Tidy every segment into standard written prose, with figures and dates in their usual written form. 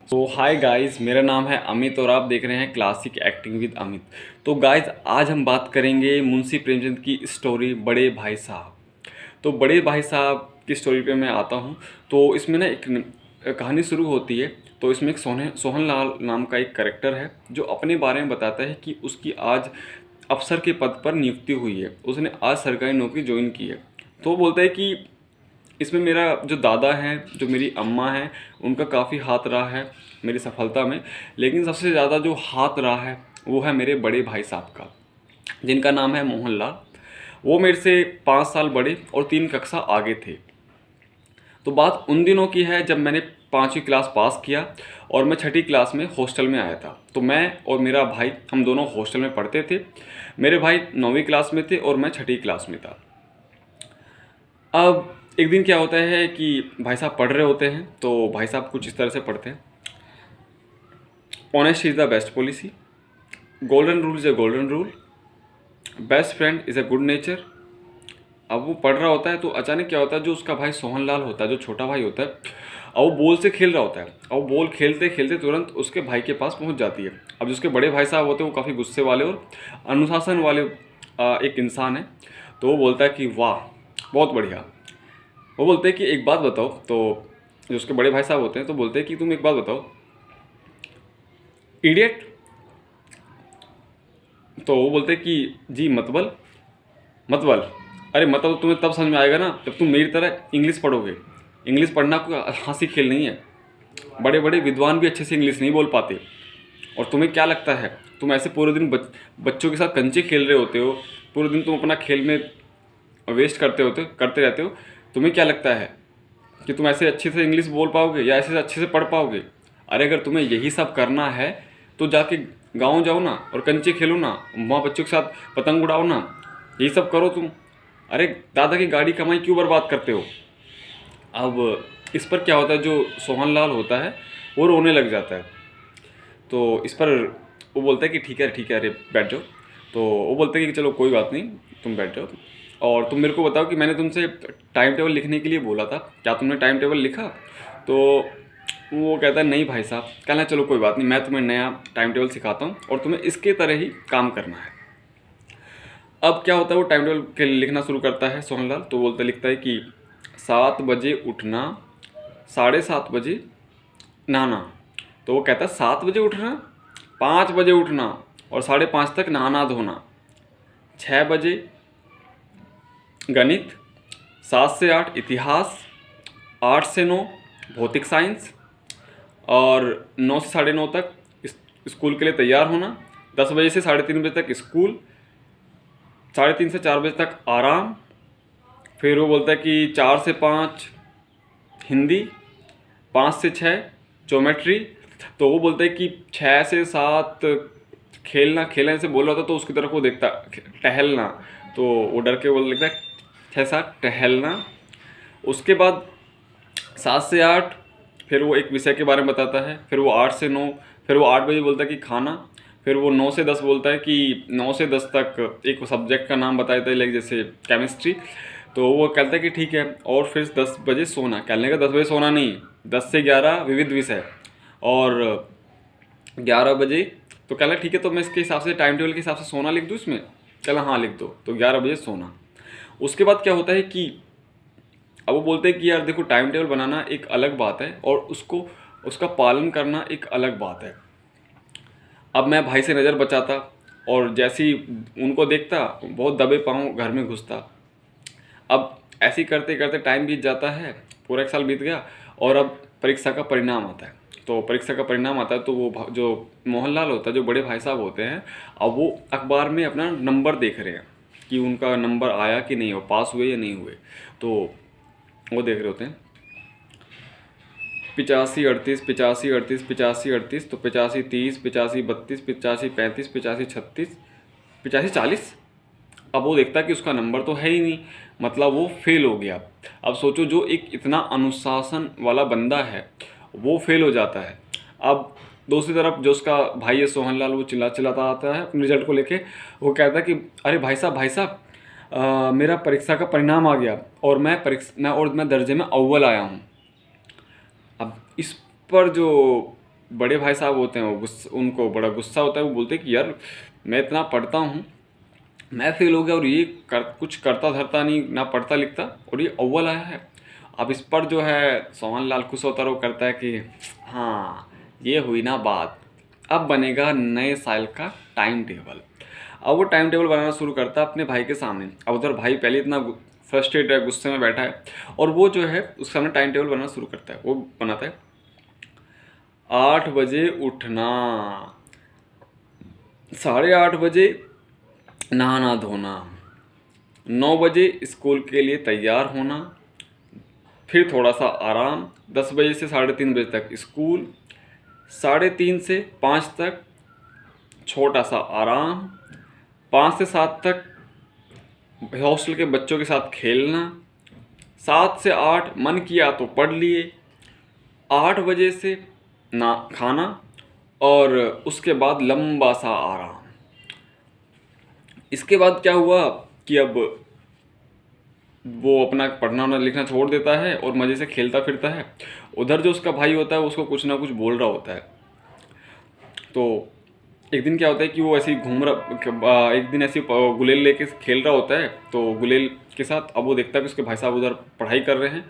तो hi guys, मेरा नाम है अमित और आप देख रहे हैं क्लासिक एक्टिंग विद अमित। तो गाइस, आज हम बात करेंगे मुंशी प्रेमचंद की स्टोरी बड़े भाई साहब। तो बड़े भाई साहब की स्टोरी पे मैं आता हूँ। तो इसमें ना एक कहानी शुरू होती है। तो इसमें एक सोहन लाल नाम का एक करेक्टर है जो अपने बारे में बताता है कि उसकी आज अफसर के पद पर नियुक्ति हुई है, उसने आज सरकारी नौकरी ज्वाइन की है। तो वो बोलता है कि इसमें मेरा जो दादा हैं, जो मेरी अम्मा हैं, उनका काफ़ी हाथ रहा है मेरी सफलता में। लेकिन सबसे ज़्यादा जो हाथ रहा है वो है मेरे बड़े भाई साहब का, जिनका नाम है मोहनलाल। वो मेरे से 5 साल बड़े और 3 कक्षा आगे थे। तो बात उन दिनों की है जब मैंने 5वीं क्लास पास किया और मैं 6ठी क्लास में हॉस्टल में आया था। तो मैं और मेरा भाई, हम दोनों हॉस्टल में पढ़ते थे। मेरे भाई 9वीं क्लास में थे और मैं 6ठी क्लास में था। अब एक दिन क्या होता है कि भाई साहब पढ़ रहे होते हैं। तो भाई साहब कुछ इस तरह से पढ़ते हैं, honest is the best policy, golden rule is a golden rule, best friend is a good nature. अब वो पढ़ रहा होता है तो अचानक क्या होता है, जो उसका भाई सोहन लाल होता है, जो छोटा भाई होता है, और वो बॉल से खेल रहा होता है और वो बॉल खेलते खेलते तुरंत उसके भाई के पास पहुंच जाती है। अब जिसके बड़े भाई साहब होते हैं वो काफ़ी गुस्से वाले और अनुशासन वाले एक इंसान है। तो वो बोलता है कि वाह, बहुत बढ़िया। वो बोलते हैं कि एक बात बताओ। तो जो उसके बड़े भाई साहब होते हैं तो बोलते हैं कि तुम एक बात बताओ, इडियट। तो वो बोलते हैं कि जी मतबल। मतबल, अरे मतबल तुम्हें तब समझ में आएगा ना जब तुम मेरी तरह इंग्लिश पढ़ोगे। इंग्लिश पढ़ना कोई हंसी खेल नहीं है। बड़े बड़े विद्वान भी अच्छे से इंग्लिश नहीं बोल पाते। और तुम्हें क्या लगता है, तुम ऐसे पूरे दिन बच्चों के साथ कंचे खेल रहे होते हो, पूरे दिन तुम अपना खेल में वेस्ट करते रहते हो। तुम्हें क्या लगता है कि तुम ऐसे अच्छे से इंग्लिश बोल पाओगे या ऐसे अच्छे से पढ़ पाओगे? अरे अगर तुम्हें यही सब करना है तो जाके गाँव जाओ ना और कंचे खेलो ना, वहाँ बच्चों के साथ पतंग उड़ाओ ना, यही सब करो तुम। अरे दादा की गाड़ी कमाई क्यों बर्बाद करते हो? अब इस पर क्या होता है, जो सोहन लाल होता है वो रोने लग जाता है। तो इस पर वो बोलता है कि ठीक है, अरे बैठ जाओ। तो वो बोलते हैं कि चलो कोई बात नहीं, तुम बैठ जाओ और तुम मेरे को बताओ कि मैंने तुमसे टाइम टेबल लिखने के लिए बोला था, क्या तुमने टाइम टेबल लिखा? तो वो कहता है नहीं भाई साहब। कहना चलो कोई बात नहीं, मैं तुम्हें नया टाइम टेबल सिखाता हूँ और तुम्हें इसके तरह ही काम करना है। अब क्या होता है, वो टाइम टेबल के लिखना शुरू करता है सोहनलाल। तो बोलता लिखता है कि 7 बजे उठना, 7:30 बजे नहाना। तो वो कहता है 7 बजे उठना, 5 बजे उठना और 5:30 तक नहाना धोना, 6 बजे गणित, 7 से 8 इतिहास, 8 से 9 भौतिक साइंस और 9 से 9:30 तक स्कूल के लिए तैयार होना, 10 बजे से 3:30 बजे तक स्कूल, 3:30 से 4 बजे तक आराम। फिर वो बोलता है कि 4 से 5 हिंदी, 5 से 6 ज्योमेट्री। तो वो बोलता है कि 6 से 7 खेलना। खेलने से बोल रहा था तो उसकी तरफ वो देखता, टहलना। तो वो डर के बोल लिखता है 6 से 7 टहलना। उसके बाद 7 से 8 फिर वो एक विषय के बारे में बताता है। फिर वो 8 से 9, फिर वो 8 बजे बोलता है कि खाना। फिर वो 9 से 10 बोलता है कि 9 से 10 तक एक सब्जेक्ट का नाम बताया था, लाइक जैसे केमिस्ट्री। तो वो कहता है कि ठीक है। और फिर 10 बजे सोना। कहने का 10 बजे सोना नहीं, 10 से 11 विविध विषय और 11 बजे। तो कहला ठीक है, तो मैं इसके हिसाब से टाइम टेबल के हिसाब से सोना लिख दूँ इसमें? कहला हाँ लिख दो। तो 11 बजे सोना। उसके बाद क्या होता है कि अब वो बोलते हैं कि यार देखो, टाइम टेबल बनाना एक अलग बात है और उसका पालन करना एक अलग बात है। अब मैं भाई से नज़र बचाता और जैसे ही उनको देखता बहुत दबे पाँव घर में घुसता। अब ऐसे ही करते करते टाइम बीत जाता है, पूरा 1 साल बीत गया और अब परीक्षा का परिणाम आता है। तो परीक्षा का परिणाम आता है तो वो जो मोहनलाल होता है, जो बड़े भाई साहब होते हैं, अब वो अखबार में अपना नंबर देख रहे हैं कि उनका नंबर आया कि नहीं, हो पास हुए या नहीं हुए। तो वो देख रहे होते हैं 85 38 85 38 85 38। तो 85 30 85 32 85 35 85 36 85 40। अब वो देखता है कि उसका नंबर तो है ही नहीं, मतलब वो फेल हो गया। अब सोचो, जो एक इतना अनुशासन वाला बंदा है वो फेल हो जाता है। अब दूसरी तरफ जो उसका भाई है सोहनलाल, वो चिल्लाता आता है अपने रिजल्ट को लेके। वो कहता है कि अरे भाई साहब, मेरा परीक्षा का परिणाम आ गया और मैं दर्जे में अव्वल आया हूँ। अब इस पर जो बड़े भाई साहब होते हैं वो उनको बड़ा गुस्सा होता है। वो बोलते हैं कि यार मैं इतना पढ़ता हूँ, मैं फेल हो गया और ये कुछ करता धरता नहीं, ना पढ़ता लिखता, और ये अव्वल आया है। अब इस पर जो है सोहन लाल खुश होता है, वो करता है कि हाँ ये हुई ना बात, अब बनेगा नए साल का टाइम टेबल। अब वो टाइम टेबल बनाना शुरू करता है अपने भाई के सामने। अब उधर भाई पहले इतना फ्रस्ट्रेट है, गुस्से में बैठा है, और वो जो है उसके सामने टाइम टेबल बनाना शुरू करता है। वो बनाता है 8 बजे उठना, 8:30 बजे नहाना धोना, 9 बजे स्कूल के लिए तैयार होना, फिर थोड़ा सा आराम, 10 बजे से 3:30 बजे तक स्कूल, 3:30 से 5 तक छोटा सा आराम, 5 से 7 तक हॉस्टल के बच्चों के साथ खेलना, 7 से 8 मन किया तो पढ़ लिए, 8 बजे से ना खाना, और उसके बाद लंबा सा आराम। इसके बाद क्या हुआ कि अब वो अपना पढ़ना लिखना छोड़ देता है और मज़े से खेलता फिरता है। उधर जो उसका भाई होता है उसको कुछ ना कुछ बोल रहा होता है। तो एक दिन क्या होता है कि वो ऐसे ही घूम रहा, एक दिन ऐसे गुलेल लेके खेल रहा होता है, तो गुलेल के साथ अब वो देखता है कि उसके भाई साहब उधर पढ़ाई कर रहे हैं।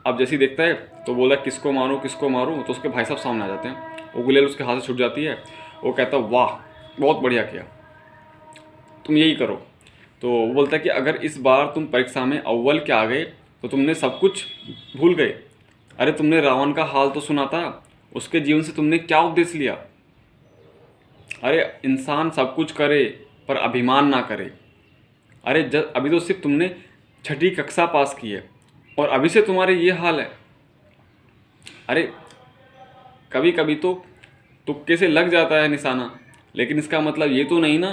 अब जैसे ही देखता है तो बोला किसको मारूं किसको मारूं, तो उसके भाई साहब सामने आ जाते हैं। वो गुलेल उसके हाथ से छूट जाती है। वो कहता है वाह बहुत बढ़िया किया, तुम यही करो। तो वो बोलता है कि अगर इस बार तुम परीक्षा में अव्वल के आ गए तो तुमने सब कुछ भूल गए। अरे तुमने रावण का हाल तो सुना था, उसके जीवन से तुमने क्या उपदेश लिया? अरे इंसान सब कुछ करे पर अभिमान ना करे। अरे अभी तो सिर्फ तुमने 6ठी कक्षा पास की है और अभी से तुम्हारे ये हाल है। अरे कभी कभी तो तुक्के से लग जाता है निशाना, लेकिन इसका मतलब ये तो नहीं ना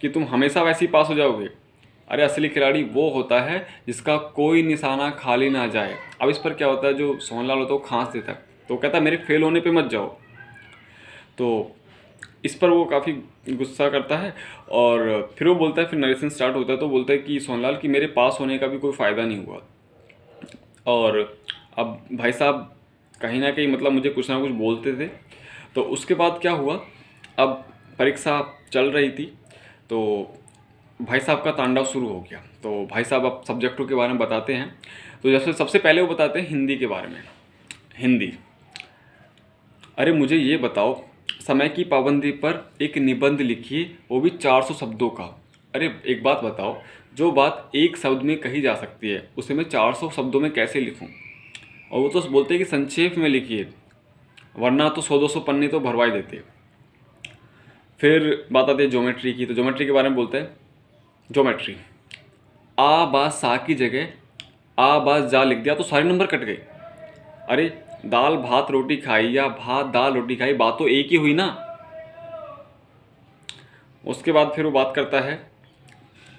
कि तुम हमेशा वैसे ही पास हो जाओगे। अरे असली खिलाड़ी वो होता है जिसका कोई निशाना खाली ना जाए। अब इस पर क्या होता है, जो सोहनलाल होता है वो खांस देता है, तो कहता है मेरे फेल होने पे मत जाओ। तो इस पर वो काफ़ी गुस्सा करता है और फिर वो बोलता है, फिर नरेशन स्टार्ट होता है। तो बोलता है कि सोहनलाल कि मेरे पास होने का भी कोई फ़ायदा नहीं हुआ, और अब भाई साहब कहीं ना कहीं मतलब मुझे कुछ ना कुछ बोलते थे। तो उसके बाद क्या हुआ, अब परीक्षा चल रही थी तो भाई साहब का तांडव शुरू हो गया। तो भाई साहब अब सब्जेक्टों के बारे में बताते हैं। तो जैसे सबसे पहले वो बताते हैं हिंदी के बारे में। हिंदी, अरे मुझे ये बताओ, समय की पाबंदी पर एक निबंध लिखिए, वो भी 400 शब्दों का। अरे एक बात बताओ, जो बात एक शब्द में कही जा सकती है उसे मैं 400 शब्दों में कैसे लिखूं? और वो तो बोलते हैं कि संक्षेप में लिखिए, वरना तो 100-200 पन्ने तो भरवाई देते। फिर बात आती है ज्योमेट्री की। तो ज्योमेट्री के बारे में बोलते हैं, ज्योमेट्री, आ बा सा की जगह आ बा जा लिख दिया तो सारे नंबर कट गए। अरे दाल भात रोटी खाई या भात दाल रोटी खाई, बात तो एक ही हुई ना। उसके बाद फिर वो बात करता है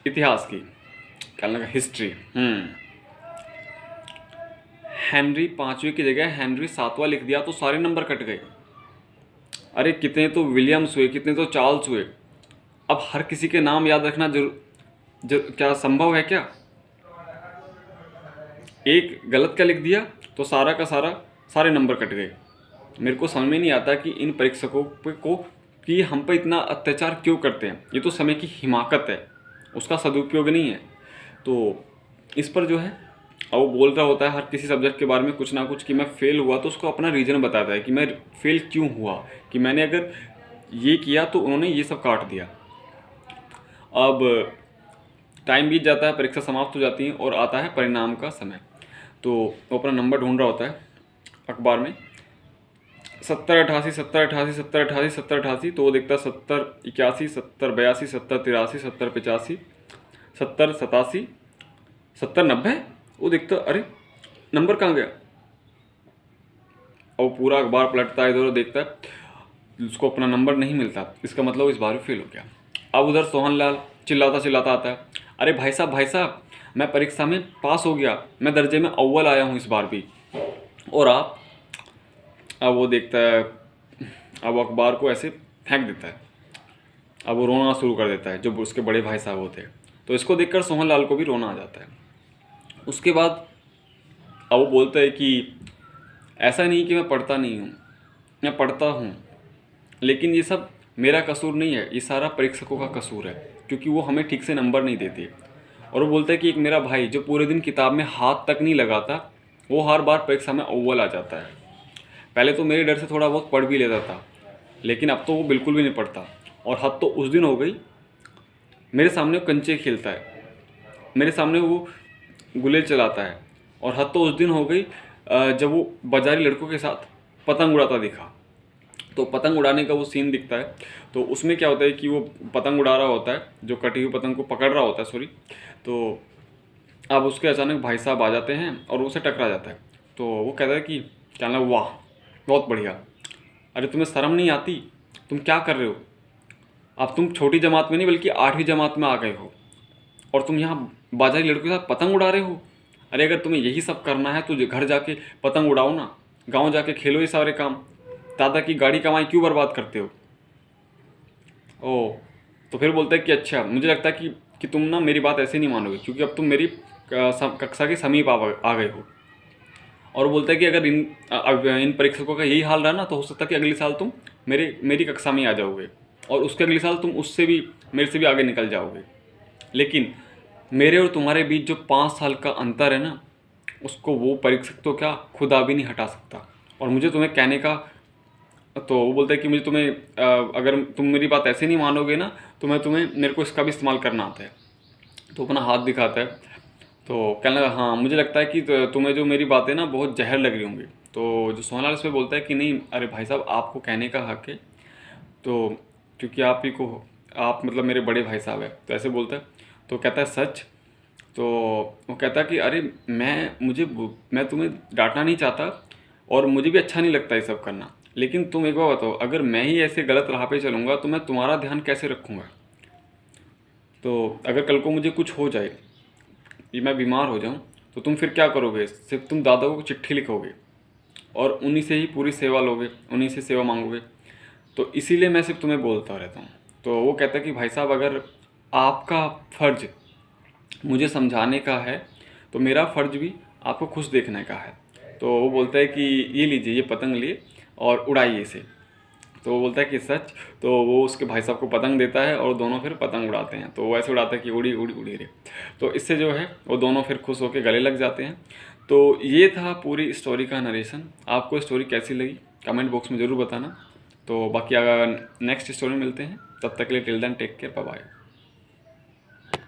इतिहास की, क्या लगा, हिस्ट्री। हेनरी 5वीं की जगह हेनरी 7वां लिख दिया तो सारे नंबर कट गए। अरे कितने तो विलियम्स हुए, कितने तो चार्ल्स हुए। अब हर किसी के नाम याद रखना क्या संभव है क्या? एक गलत क्या लिख दिया तो सारा का सारे नंबर कट गए। मेरे को समझ में नहीं आता कि इन परीक्षकों को कि हम पर इतना अत्याचार क्यों करते हैं। ये तो समय की हिमाकत है, उसका सदुपयोग नहीं है। तो इस पर जो है अब वो बोल रहा होता है हर किसी सब्जेक्ट के बारे में कुछ ना कुछ, कि मैं फ़ेल हुआ तो उसको अपना रीज़न बताता है कि मैं फ़ेल क्यों हुआ, कि मैंने अगर ये किया तो उन्होंने ये सब काट दिया। अब टाइम बीत जाता है, परीक्षा समाप्त हो जाती है और आता है परिणाम का समय। तो वो अपना नंबर ढूंढ रहा होता है अखबार में, 70-88 70-88 70-88 70-88। तो वो देखता है 70-81 70-82 70-83 70-85 70-87 70-90। वो देखता अरे नंबर कहाँ गया, और पूरा अखबार पलटता है, इधर उधर देखता है, उसको अपना नंबर नहीं मिलता। इसका मतलब इस बार भी फेल हो गया। अब उधर सोहनलाल चिल्लाता चिल्लाता आता है, अरे भाई साहब मैं परीक्षा में पास हो गया, मैं दर्जे में अव्वल आया हूँ इस बार भी, और आप? अब वो देखता है, अब अखबार को ऐसे फेंक देता है। अब वो रोना शुरू कर देता है, जो उसके बड़े भाई साहब होते हैं। तो इसको देखकर सोहनलाल को भी रोना आ जाता है। उसके बाद अब वो बोलता है कि ऐसा नहीं कि मैं पढ़ता नहीं हूँ, मैं पढ़ता हूँ, लेकिन ये सब मेरा कसूर नहीं है, ये सारा परीक्षकों का कसूर है, क्योंकि वो हमें ठीक से नंबर नहीं देते। और वो बोलता है कि एक मेरा भाई जो पूरे दिन किताब में हाथ तक नहीं लगाता, वो हर बार परीक्षा में अव्वल आ जाता है। पहले तो मेरे डर से थोड़ा बहुत पढ़ भी लेता था, लेकिन अब तो वो बिल्कुल भी नहीं पढ़ता। और हद तो उस दिन हो गई, मेरे सामने वो कंचे खेलता है, मेरे सामने वो गुलेल चलाता है। और हद तो उस दिन हो गई जब वो बाजारी लड़कों के साथ पतंग उड़ाता दिखा। तो पतंग उड़ाने का वो सीन दिखता है, तो उसमें क्या होता है कि वो पतंग उड़ा रहा होता है, जो कटी हुई पतंग को पकड़ रहा होता है, सॉरी। तो अब उसके अचानक भाई साहब आ जाते हैं और उसे टकरा जाता है। तो वो कहता है कि क्या ना, वाह बहुत बढ़िया, अरे तुम्हें शर्म नहीं आती, तुम क्या कर रहे हो? अब तुम छोटी जमात में नहीं बल्कि 8वीं जमात में आ गए हो, और तुम यहाँ बाजारी लड़कों के साथ पतंग उड़ा रहे हो। अरे अगर तुम्हें यही सब करना है तो घर जाके पतंग उड़ाओ ना, गांव जाके खेलो ये सारे काम, दादा की गाड़ी कमाई क्यों बर्बाद करते हो? ओ, तो फिर बोलता है कि अच्छा, मुझे लगता है कि तुम ना मेरी बात ऐसे नहीं मानोगे, क्योंकि अब तुम मेरी कक्षा के समीप आ गए हो। और वो बोलता है कि अगर इन परीक्षकों का यही हाल रहा ना, तो हो सकता है कि अगले साल तुम मेरी कक्षा में आ जाओगे, और उसके अगले साल तुम उससे भी मेरे से भी आगे निकल जाओगे। लेकिन मेरे और तुम्हारे बीच जो 5 साल का अंतर है ना, उसको वो परीक्षक तो क्या, खुदा भी नहीं हटा सकता। और मुझे तुम्हें कहने का, तो वो बोलता है कि मुझे तुम्हें अगर तुम मेरी बात ऐसे नहीं मानोगे ना, तो मेरे को इसका भी इस्तेमाल करना आता है। तो अपना हाथ दिखाता है। तो कहने लगा, हाँ मुझे लगता है कि तुम्हें जो मेरी बातें ना बहुत जहर लग रही होंगी। तो जो सोनालाल इसमें बोलता है कि नहीं, अरे भाई साहब आपको कहने का हक है, तो क्योंकि आप ही को, आप मतलब मेरे बड़े भाई साहब है, तो ऐसे बोलता है। तो कहता है सच। तो वो कहता है कि अरे मैं तुम्हें डांटना नहीं चाहता, और मुझे भी अच्छा नहीं लगता ये सब करना, लेकिन तुम एक बार बताओ, अगर मैं ही ऐसे गलत राह पे चलूँगा तो मैं तुम्हारा ध्यान कैसे रखूँगा? तो अगर कल को मुझे कुछ हो जाए, ये मैं बीमार हो जाऊँ, तो तुम फिर क्या करोगे? सिर्फ तुम दादा को चिट्ठी लिखोगे और उन्हीं से ही पूरी सेवा लोगे, उन्हीं से सेवा मांगोगे। तो इसीलिए मैं सिर्फ तुम्हें बोलता रहता हूँ। तो वो कहता है कि भाई साहब, अगर आपका फ़र्ज़ मुझे समझाने का है, तो मेरा फ़र्ज़ भी आपको खुश देखने का है। तो वो बोलता है कि ये लीजिए, ये पतंग लिए और उड़ाइए इसे। तो वो बोलता है कि सच। तो वो उसके भाई साहब को पतंग देता है और दोनों फिर पतंग उड़ाते हैं। तो वो ऐसे उड़ाता है कि उड़ी उड़ी उड़ी रे। तो इससे जो है वो दोनों फिर खुश होकर गले लग जाते हैं। तो ये था पूरी स्टोरी का नरेशन। आपको स्टोरी कैसी लगी कमेंट बॉक्स में ज़रूर बताना। तो बाकी अगर नेक्स्ट स्टोरी में मिलते हैं, तब तक के लिए till then take care, bye bye.